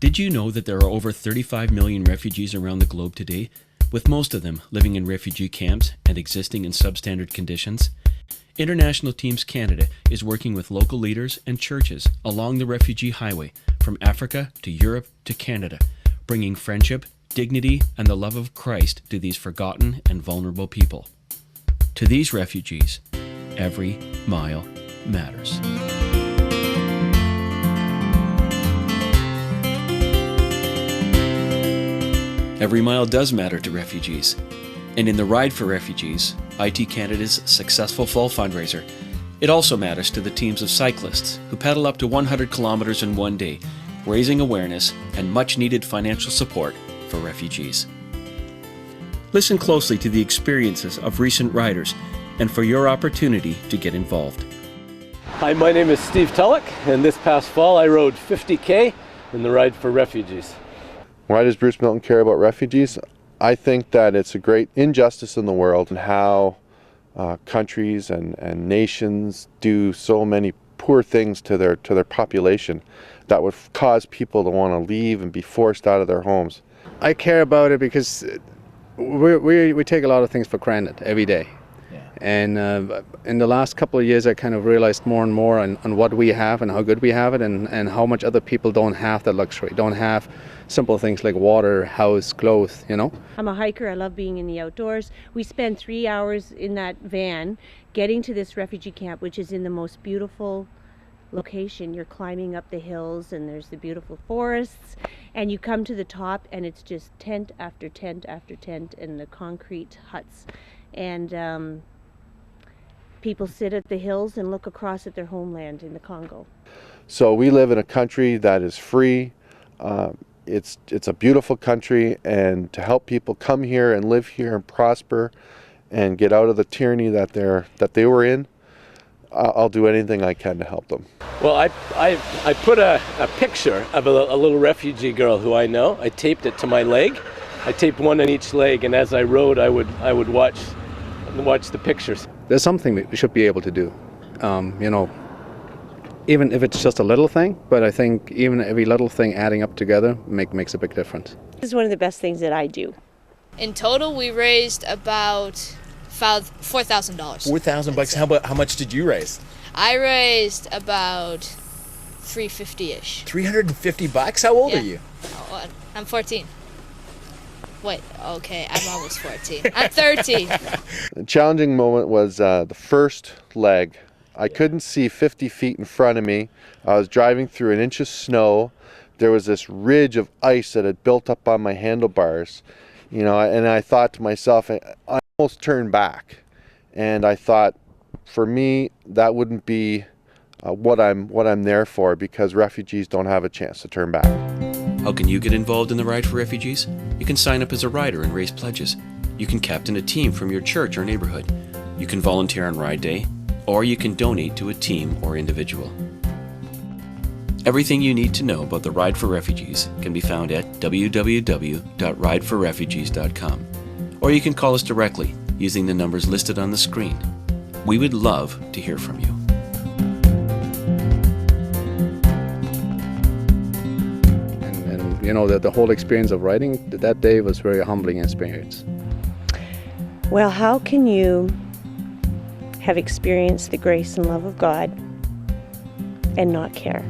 Did you know that there are over 35 million refugees around the globe today, with most of them living in refugee camps and existing in substandard conditions? International Teams Canada is working with local leaders and churches along the refugee highway from Africa to Europe to Canada, bringing friendship, dignity, and the love of Christ to these forgotten and vulnerable people. To these refugees, every mile matters. Every mile does matter to refugees. And in the Ride for Refugees, IT Canada's successful fall fundraiser, it also matters to the teams of cyclists who pedal up to 100 kilometers in one day, raising awareness and much-needed financial support for refugees. Listen closely to the experiences of recent riders and for your opportunity to get involved. Hi, my name is Steve Tulloch, and this past fall I rode 50K in the Ride for Refugees. Why does Bruce Milton care about refugees? I think that it's a great injustice in the world and how countries and nations do so many poor things to their population that would cause people to want to leave and be forced out of their homes. I care about it because we take a lot of things for granted every day. And in the last couple of years, I kind of realized more and more on what we have and how good we have it, and how much other people don't have that luxury, don't have simple things like water, house, clothes, you know. I'm a hiker. I love being in the outdoors. We spend 3 hours in that van getting to this refugee camp, which is in the most beautiful location. You're climbing up the hills and there's the beautiful forests, and you come to the top and it's just tent after tent after tent and the concrete huts. And people sit at the hills and look across at their homeland in the Congo. So we live in a country that is free. It's a beautiful country, and to help people come here and live here and prosper and get out of the tyranny that they were in, I'll do anything I can to help them. Well, I put a picture of a little refugee girl who I know. I taped it to my leg. I taped one on each leg, and as I rode, I would watch the pictures. There's something we should be able to do, you know, even if it's just a little thing, but I think even every little thing adding up together makes a big difference. This is one of the best things that I do. In total, we raised about $4,000. $4,000. How much did you raise? I raised about $350-ish. $350? How old are you? Oh, I'm 14. Wait, okay, I'm almost 14. I'm 13. The challenging moment was the first leg. I couldn't see 50 feet in front of me. I was driving through an inch of snow. There was this ridge of ice that had built up on my handlebars, you know, and I thought to myself, I almost turned back. And I thought, for me, that wouldn't be what I'm there for, because refugees don't have a chance to turn back. How can you get involved in the Ride for Refugees? You can sign up as a rider and raise pledges. You can captain a team from your church or neighborhood. You can volunteer on Ride Day, or you can donate to a team or individual. Everything you need to know about the Ride for Refugees can be found at www.rideforrefugees.com, or you can call us directly using the numbers listed on the screen. We would love to hear from you. You know, the whole experience of riding that day was a very humbling experience. Well, how can you have experienced the grace and love of God and not care?